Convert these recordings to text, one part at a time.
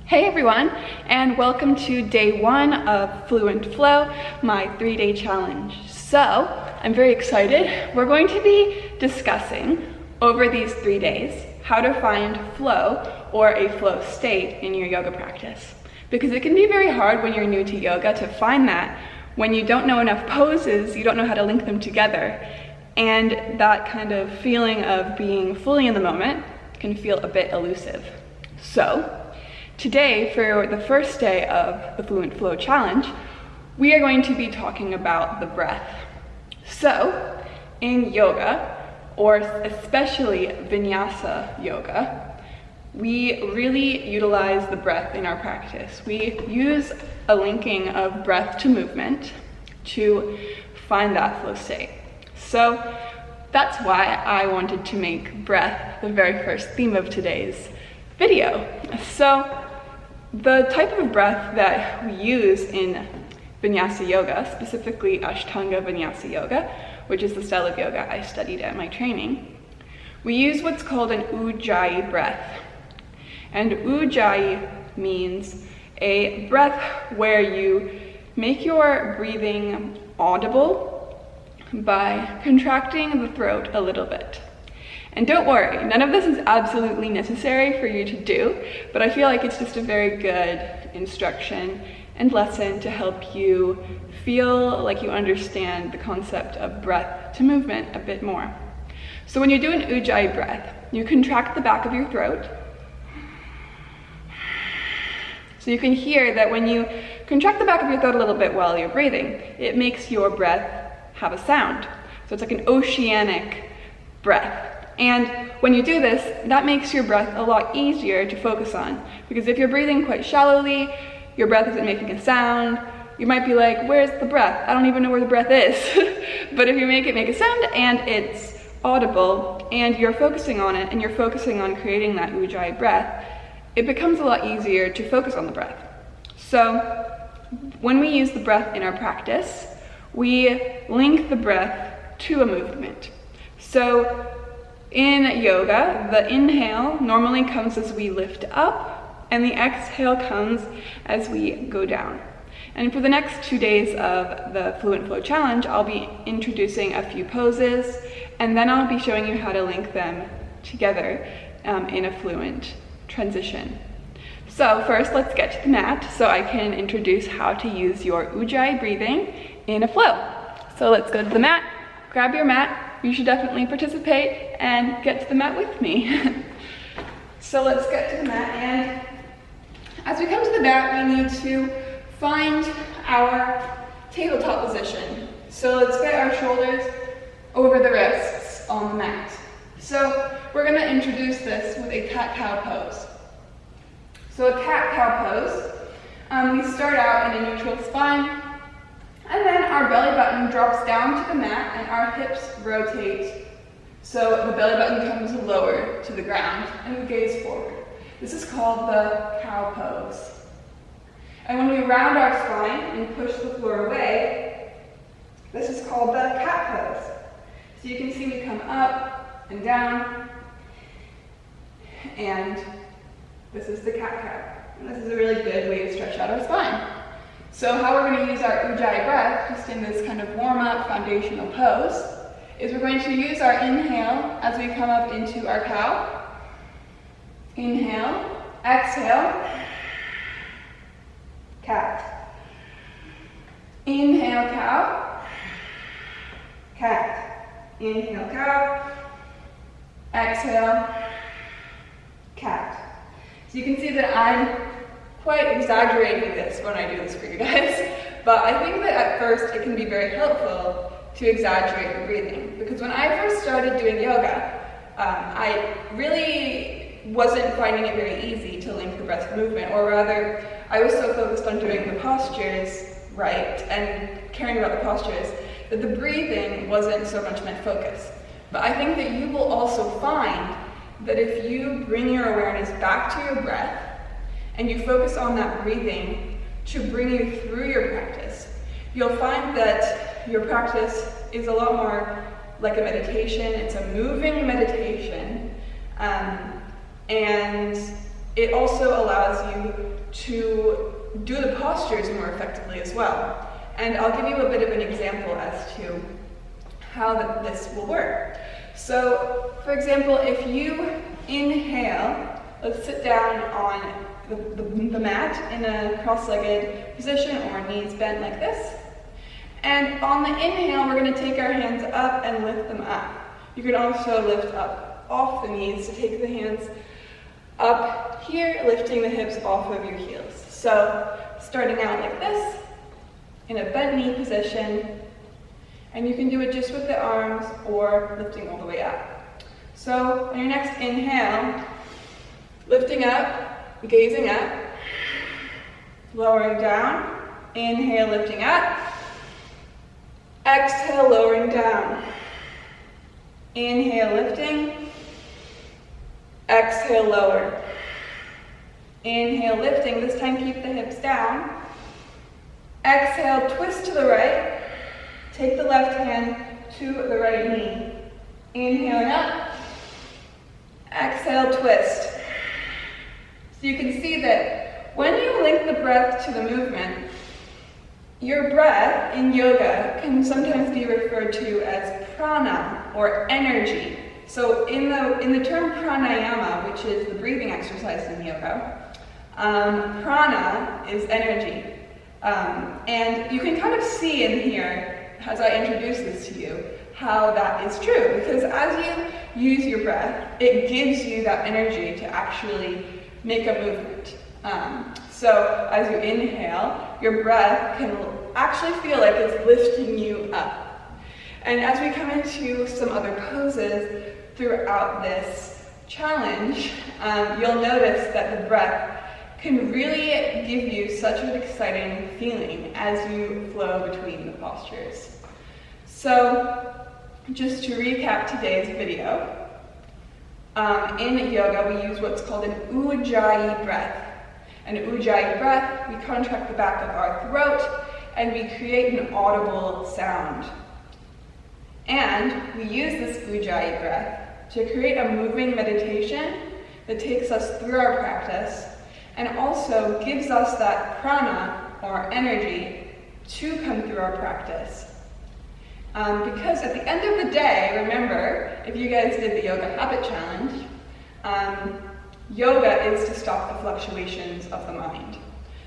Hey everyone, and welcome to day 1 of Fluent Flow, my 3-day challenge. So, I'm very excited. We're going to be discussing over these 3 days how to find flow or a flow state in your yoga practice. Because it can be very hard when you're new to yoga to find that when you don't know enough poses, you don't know how to link them together, and that kind of feeling of being fully in the moment can feel a bit elusive. So, today, for the first day of the Fluent Flow Challenge, we are going to be talking about the breath. So, in yoga, or especially vinyasa yoga, we really utilize the breath in our practice. We use a linking of breath to movement to find that flow state. So, that's why I wanted to make breath the very first theme of today's video. So, the type of breath that we use in Vinyasa Yoga, specifically Ashtanga Vinyasa Yoga, which is the style of yoga I studied at my training, we use what's called an Ujjayi breath. And Ujjayi means a breath where you make your breathing audible by contracting the throat a little bit. And don't worry, none of this is absolutely necessary for you to do, but I feel like it's just a very good instruction and lesson to help you feel like you understand the concept of breath to movement a bit more. So when you do an Ujjayi breath, you contract the back of your throat. So you can hear that when you contract the back of your throat a little bit while you're breathing, it makes your breath have a sound. So it's like an oceanic breath. And when you do this, that makes your breath a lot easier to focus on. Because if you're breathing quite shallowly, your breath isn't making a sound, you might be like, where's the breath? I don't even know where the breath is. But if you make it make a sound and it's audible and you're focusing on it and you're focusing on creating that Ujjayi breath, it becomes a lot easier to focus on the breath. So when we use the breath in our practice, we link the breath to a movement. So in yoga, the inhale normally comes as we lift up, and the exhale comes as we go down. And for the next 2 days of the Fluent Flow Challenge, I'll be introducing a few poses, and then I'll be showing you how to link them together in a fluent transition. So first, let's get to the mat so I can introduce how to use your Ujjayi breathing in a flow. So let's go to the mat, grab your mat. You should definitely participate and get to the mat with me. So let's get to the mat, and as we come to the mat, we need to find our tabletop position. So let's get our shoulders over the wrists on the mat. So we're going to introduce this with a cat-cow pose. So a cat-cow pose, we start out in a neutral spine, and then our belly button drops down to the mat and our hips rotate. So the belly button comes lower to the ground and we gaze forward. This is called the cow pose. And when we round our spine and push the floor away, this is called the cat pose. So you can see we come up and down, and this is the cat-cow. And this is a really good way to stretch out our spine. So how we're going to use our Ujjayi breath, just in this kind of warm-up foundational pose, is we're going to use our inhale as we come up into our cow. Inhale, exhale, cat. Inhale, cow, cat. Inhale, cow, exhale, cat. So you can see that I'm quite exaggerating this when I do this for you guys, but I think that at first it can be very helpful to exaggerate your breathing, because when I first started doing yoga, I really wasn't finding it very easy to link the breath movement, or rather, I was so focused on doing the postures right and caring about the postures that the breathing wasn't so much my focus. But I think that you will also find that if you bring your awareness back to your breath and you focus on that breathing to bring you through your practice, you'll find that your practice is a lot more like a meditation. It's a moving meditation, and it also allows you to do the postures more effectively as well. And I'll give you a bit of an example as to how this will work. So, for example, if you inhale, let's sit down on the mat in a cross-legged position or knees bent like this. And on the inhale, we're going to take our hands up and lift them up. You can also lift up off the knees to take the hands up here, lifting the hips off of your heels. So, starting out like this, in a bent knee position, and you can do it just with the arms or lifting all the way up. So, on your next inhale, lifting up, gazing up, lowering down, inhale, lifting up, exhale, lowering down, inhale, lifting, exhale, lower, inhale, lifting, this time keep the hips down, exhale, twist to the right, take the left hand to the right knee, inhaling up, exhale, twist. So you can see that when you link the breath to the movement, your breath in yoga can sometimes be referred to as prana or energy. So in the term pranayama, which is the breathing exercise in yoga, prana is energy. And you can kind of see in here, as I introduce this to you, how that is true. Because as you use your breath, it gives you that energy to actually make a movement. So as you inhale, your breath can actually feel like it's lifting you up. And as we come into some other poses throughout this challenge, you'll notice that the breath can really give you such an exciting feeling as you flow between the postures. So just to recap today's video, in yoga, we use what's called an Ujjayi breath. An Ujjayi breath, we contract the back of our throat, and we create an audible sound. And we use this Ujjayi breath to create a moving meditation that takes us through our practice and also gives us that prana, or energy, to come through our practice. Because at the end of the day, remember, if you guys did the Yoga Habit Challenge, yoga is to stop the fluctuations of the mind.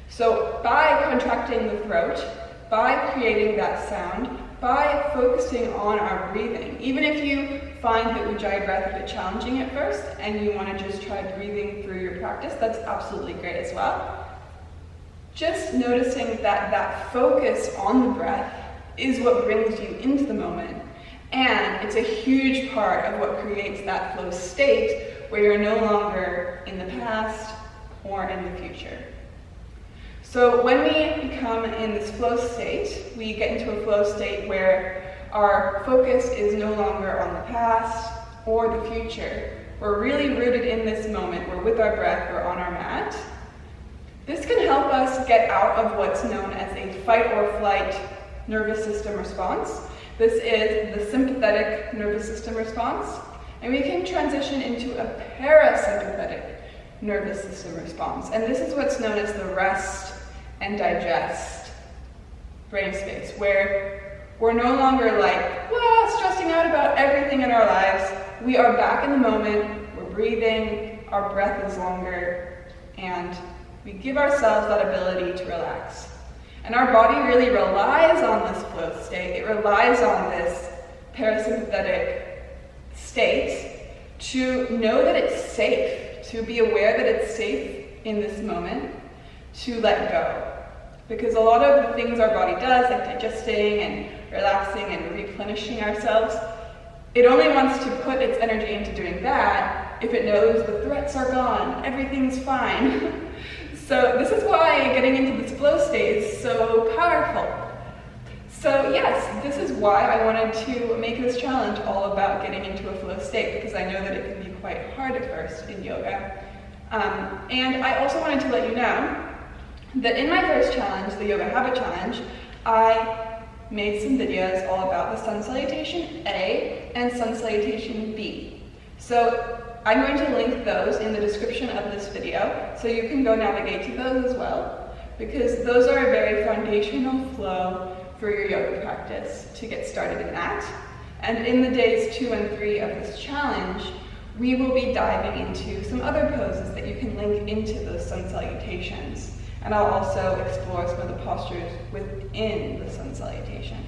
So by contracting the throat, by creating that sound, by focusing on our breathing, even if you find the Ujjayi breath a bit challenging at first and you want to just try breathing through your practice, that's absolutely great as well. Just noticing that that focus on the breath is what brings you into the moment, and it's a huge part of what creates that flow state where you're no longer in the past or in the future. So when we become in this flow state, we get into a flow state where our focus is no longer on the past or the future. We're really rooted in this moment. We're with our breath, we're on our mat. This can help us get out of what's known as a fight or flight nervous system response. This is the sympathetic nervous system response, and we can transition into a parasympathetic nervous system response. And this is what's known as the rest and digest brain space, where we're no longer like, stressing out about everything in our lives. We are back in the moment, we're breathing, our breath is longer, and we give ourselves that ability to relax. And our body really relies on this flow state. It relies on this parasympathetic state to know that it's safe, to be aware that it's safe in this moment, to let go. Because a lot of the things our body does, like digesting and relaxing and replenishing ourselves, it only wants to put its energy into doing that if it knows the threats are gone, everything's fine. So this is why getting into this flow state is so powerful. So yes, this is why I wanted to make this challenge all about getting into a flow state, because I know that it can be quite hard at first in yoga. And I also wanted to let you know that in my first challenge, the Yoga Habit Challenge, I made some videos all about the Sun Salutation A and Sun Salutation B. So I'm going to link those in the description of this video, so you can go navigate to those as well, because those are a very foundational flow for your yoga practice to get started in that. And in the days 2 and 3 of this challenge, we will be diving into some other poses that you can link into those sun salutations. And I'll also explore some of the postures within the sun salutation.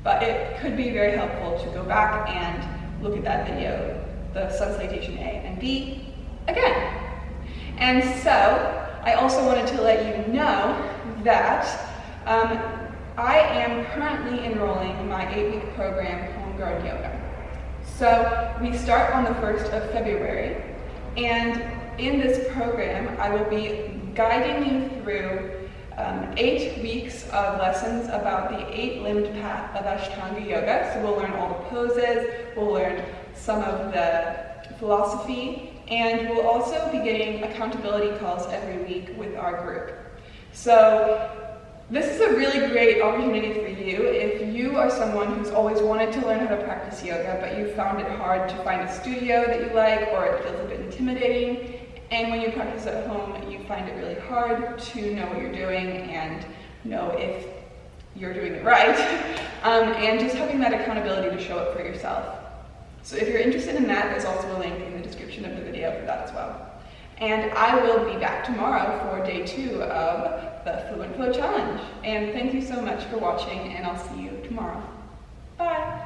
But it could be very helpful to go back and look at that video, the sun salutation A and B, again. And so, I also wanted to let you know that I am currently enrolling my 8-week program, Homegrown Yoga. So we start on the 1st of February, and in this program I will be guiding you through 8 weeks of lessons about the 8-limbed path of Ashtanga Yoga. So we'll learn all the poses, we'll learn some of the philosophy, and we'll also be getting accountability calls every week with our group. So this is a really great opportunity for you if you are someone who's always wanted to learn how to practice yoga, but you found it hard to find a studio that you like, or it feels a bit intimidating, and when you practice at home, you find it really hard to know what you're doing and know if you're doing it right, and just having that accountability to show up for yourself. So if you're interested in that, there's also a link in the description of the video for that as well. And I will be back tomorrow for day 2 of the Fluent Flow Challenge. And thank you so much for watching, and I'll see you tomorrow. Bye!